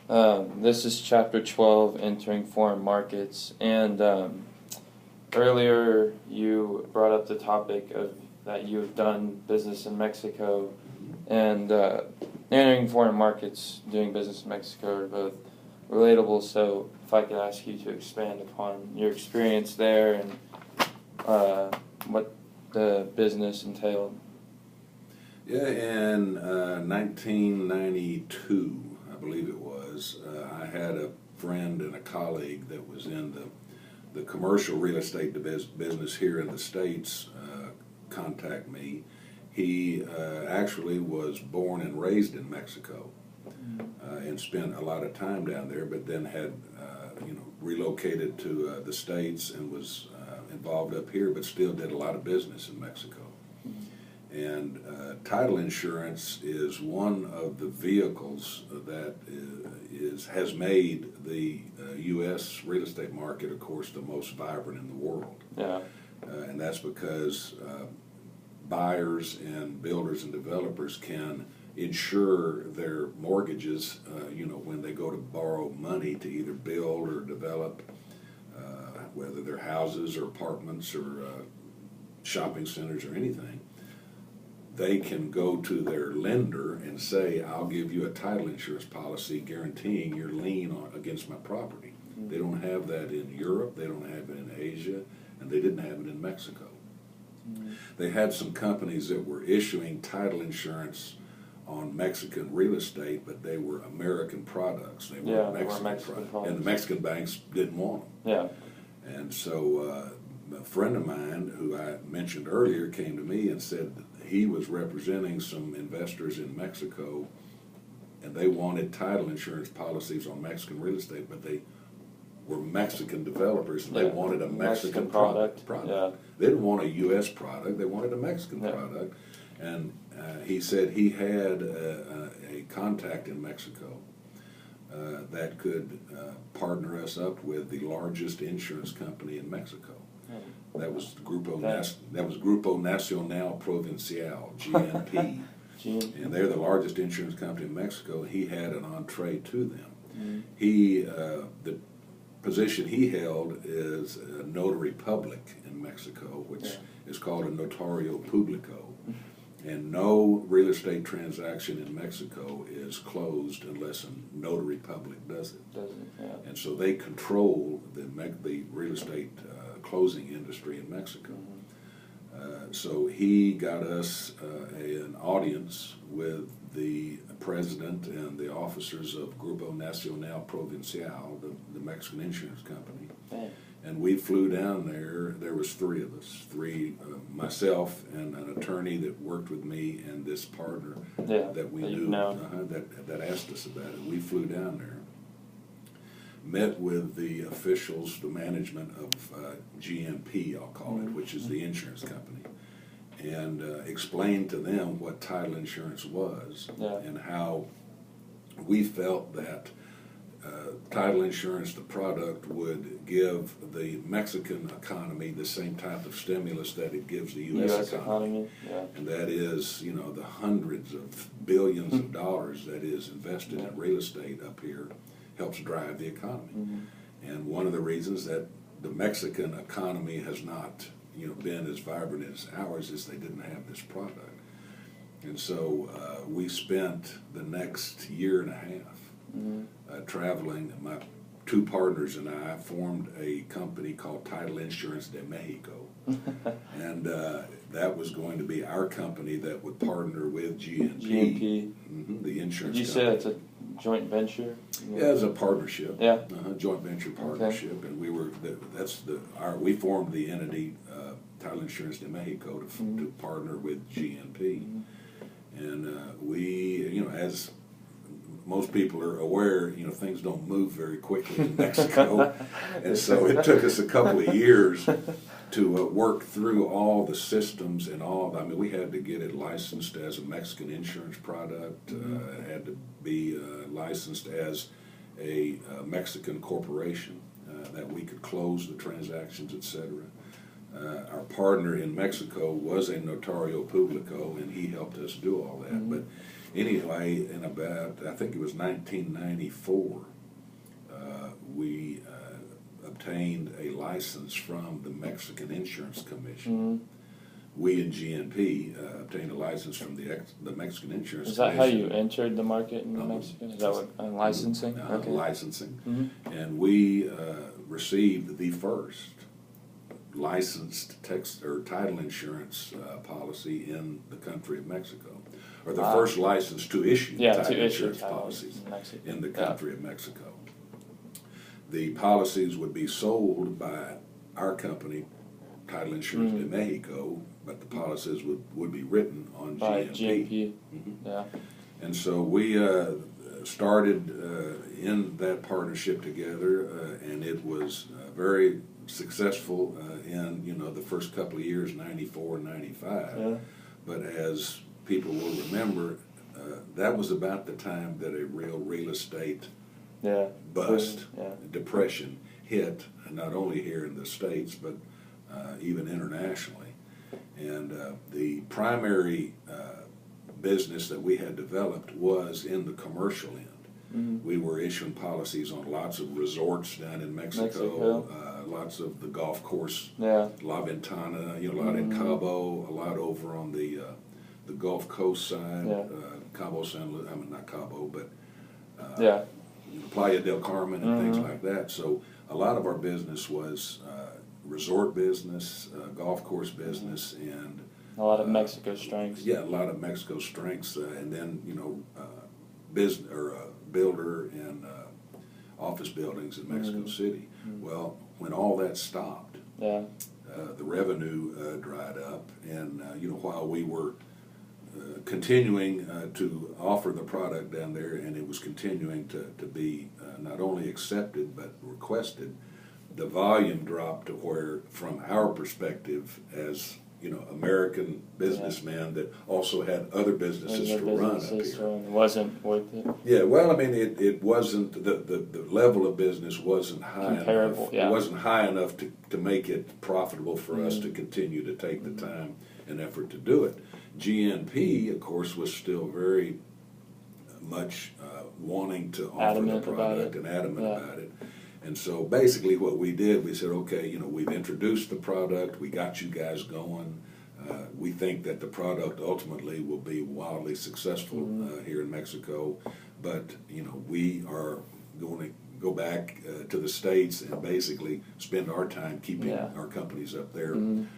This is chapter 12, entering foreign markets. And earlier you brought up the topic of that you have done business in Mexico, and entering foreign markets, doing business in Mexico are both relatable. So if I could ask you to expand upon your experience there and what the business entailed. Yeah, in 1992, I believe it was, I had a friend and a colleague that was in the commercial real estate business here in the States contact me. He actually was born and raised in Mexico and spent a lot of time down there, but then had relocated to the States and was involved up here, but still did a lot of business in Mexico. And title insurance is one of the vehicles that has made the U.S. real estate market, of course, the most vibrant in the world. Yeah. And that's because buyers and builders and developers can insure their mortgages, when they go to borrow money to either build or develop, whether they're houses or apartments or shopping centers or anything. They can go to their lender and say, I'll give you a title insurance policy guaranteeing your lien against my property. Mm-hmm. They don't have that in Europe, they don't have it in Asia, and they didn't have it in Mexico. Mm-hmm. They had some companies that were issuing title insurance on Mexican real estate, but they were American products. They were Mexican products. And the Mexican banks didn't want them. Yeah. And so a friend of mine who I mentioned earlier came to me and said that he was representing some investors in Mexico, and they wanted title insurance policies on Mexican real estate, but they were Mexican developers, and they wanted a Mexican product. Yeah. They didn't want a U.S. product, they wanted a Mexican product. And he said he had a contact in Mexico that could partner us up with the largest insurance company in Mexico. That was Grupo Nacional Provincial, GNP. And they're the largest insurance company in Mexico. He had an entree to them. Mm-hmm. The position he held is a notary public in Mexico, which is called a notario publico. And no real estate transaction in Mexico is closed unless a notary public does it. And so they control the real estate closing industry in Mexico. So he got us an audience with the president and the officers of Grupo Nacional Provincial, the Mexican insurance company. And we flew down there. There was three of us, myself and an attorney that worked with me and this partner that we knew that asked us about it. We flew down there, met with the officials, the management of GMP, I'll call it, which is the insurance company, and explained to them what title insurance was and how we felt that title insurance, the product, would give the Mexican economy the same type of stimulus that it gives the U.S. economy. And that is, the hundreds of billions of dollars that is invested in real estate up here helps drive the economy. And one of the reasons that the Mexican economy has not, been as vibrant as ours is they didn't have this product. And so we spent the next year and a half traveling. My two partners and I formed a company called Title Insurance de Mexico. And that was going to be our company that would partner with GNP. The insurance company. Did you say that's a joint venture? Yeah, it's a partnership. Yeah. Joint venture partnership. Okay. And we formed the entity, Title Insurance de Mexico, to partner with GNP. And we, as most people are aware, things don't move very quickly in Mexico. And so it took us a couple of years to work through all the systems and we had to get it licensed as a Mexican insurance product. It had to be licensed as a Mexican corporation that we could close the transactions, etc. Our partner in Mexico was a notario publico, and he helped us do all that. But Anyway, in about, I think it was 1994, we obtained a license from the Mexican Insurance Commission. Mm-hmm. We in GNP obtained a license from the Mexican Insurance Commission. Is that how you entered the market in Uh-huh. Mexico? Is that what licensing? Okay. Licensing. Mm-hmm. And we received the first licensed title insurance policy in the country of Mexico, or the first license to issue title to issue insurance titles policies in Mexico. in the country of Mexico. The policies would be sold by our company, Title Insurance de Mexico, but the policies would be written on By GNP. GNP. Mhm. Yeah. And so we started in that partnership together, and it was very successful in the first couple of years, 94 and 95. Yeah. But as people will remember, that was about the time that a real estate Yeah. bust, Yeah. depression hit, not only here in the States, but even internationally. And the primary business that we had developed was in the commercial end. Mm-hmm. We were issuing policies on lots of resorts down in Mexico. Lots of the golf course, Yeah. La Ventana, a lot in Cabo, a lot over on the Gulf Coast side, Yeah. Cabo San Luis, I mean not Cabo, but Yeah. Playa del Carmen and things Mhm. like that. So a lot of our business was resort business, golf course business, and A lot of Mexico strengths. yeah, a lot of Mexico strengths, and then business or builder and office buildings in Mexico City. Well, when all that stopped, Yeah. the revenue dried up, and while we were continuing to offer the product down there, and it was continuing to be not only accepted but requested, the volume dropped to where, from our perspective as American businessmen that also had other businesses to run up here. It wasn't worth it. Yeah, well, I mean, it wasn't, the level of business wasn't high Comparable, enough. yeah. It wasn't high enough to make it profitable for us to continue to take the time and effort to do it. GNP, of course, was still very much wanting to offer Adamant the about product it. and adamant Yeah. about it. And so basically what we did, we said, okay, we've introduced the product, we got you guys going. We think that the product ultimately will be wildly successful here in Mexico, but we are going to go back to the States and basically spend our time keeping our companies up there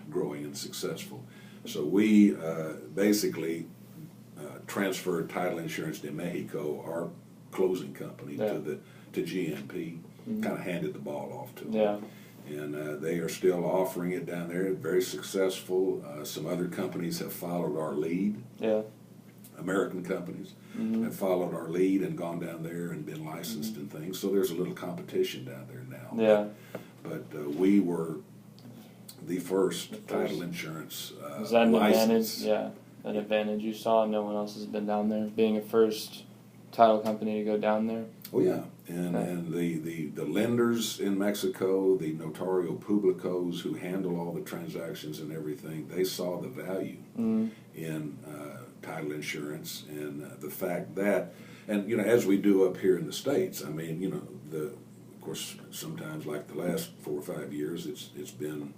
growing and successful. So we basically transferred Title Insurance de Mexico, our closing company, to GNP. Kind of handed the ball off to them. Yeah. And they are still offering it down there, very successful. Some other companies have followed our lead. Yeah. American companies have followed our lead and gone down there and been licensed and things. So there's a little competition down there now. Yeah. But we were the first title insurance Is that an license. advantage? Yeah. An advantage you saw? No one else has been down there. Being a first title company to go down there. Oh yeah, and the lenders in Mexico, the notario publicos who handle all the transactions and everything, they saw the value in title insurance, and the fact that, and as we do up here in the States, I mean, of course, sometimes like the last 4 or 5 years, it's been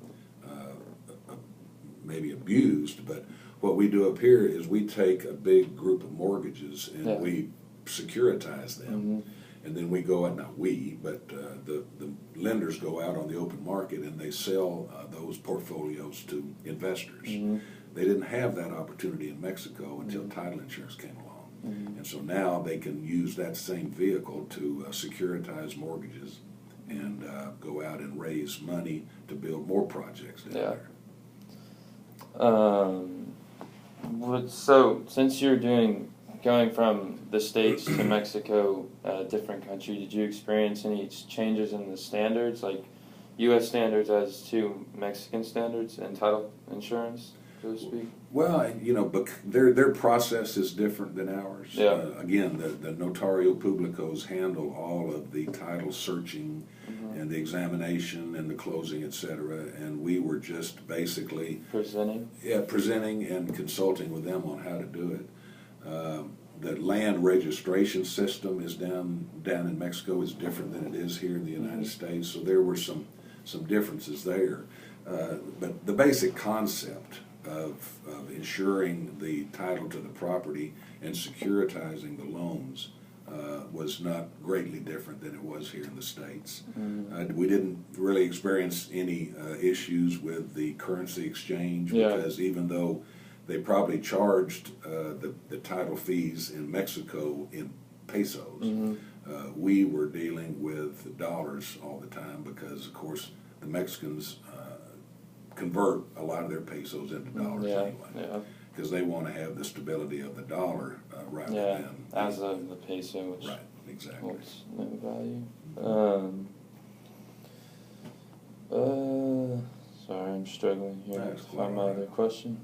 maybe abused, but what we do up here is we take a big group of mortgages and we securitize them. And then we go out, not we, but the lenders go out on the open market and they sell those portfolios to investors. They didn't have that opportunity in Mexico until title insurance came along. And so now they can use that same vehicle to securitize mortgages and go out and raise money to build more projects down there. So since you're going from the States to Mexico, a different country, did you experience any changes in the standards, like U.S. standards as to Mexican standards in title insurance, so to speak? Well, but their process is different than ours. Yeah. Again, the notario publicos handle all of the title searching and the examination and the closing, etc. And we were just basically Presenting? presenting and consulting with them on how to do it. the land registration system is down in Mexico is different than it is here in the United States. So there were some differences there. But the basic concept of ensuring the title to the property and securitizing the loans was not greatly different than it was here in the States. We didn't really experience any issues with the currency exchange because even though they probably charged the title fees in Mexico in pesos, we were dealing with dollars all the time because, of course, the Mexicans convert a lot of their pesos into dollars anyway. Because they want to have the stability of the dollar rather than as of the peso, which holds no value. Sorry, I'm struggling here to find my other question.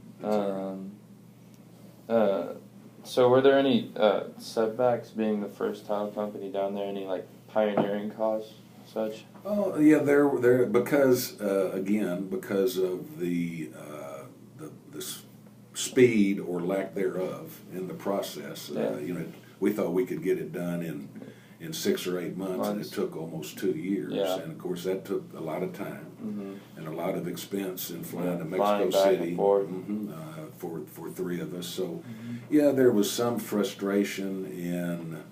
So were there any setbacks being the first title company down there? Any like pioneering costs, such? Oh yeah, there because again because of the speed or lack thereof in the process. We thought we could get it done in 6 or 8 months, and it took almost 2 years. And of course, that took a lot of time and a lot of expense in flying to Mexico City for 3 of us. So, yeah, there was some frustration in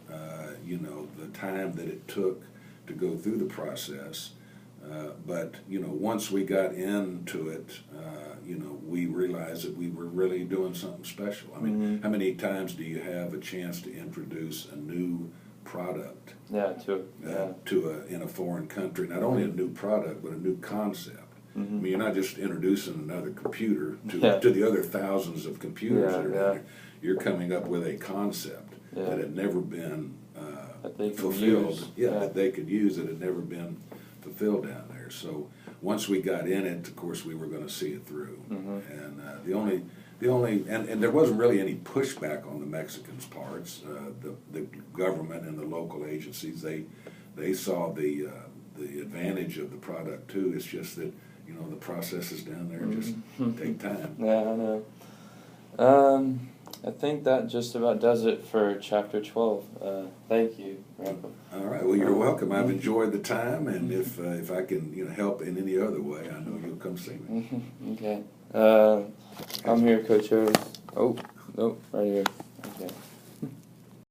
the time that it took to go through the process. But once we got into it, we realized that we were really doing something special. I mean, how many times do you have a chance to introduce a new product in a foreign country? Not only a new product, but a new concept. I mean, you're not just introducing another computer to the other thousands of computers that are down there. You're coming up with a concept that had never been fulfilled. That they could use, that had never been fulfilled down there. So once we got in it, of course, we were going to see it through. And and there wasn't really any pushback on the Mexicans' parts. The government and the local agencies, they saw the advantage of the product too. It's just that the processes down there just take time. Yeah, I know. I think that just about does it for Chapter 12. Thank you, Grandpa. All right. Well, you're welcome. I've enjoyed the time, and if I can help in any other way, I know you'll come see me. Okay. I'm here, Coach Harris. Oh, nope, right here. Okay.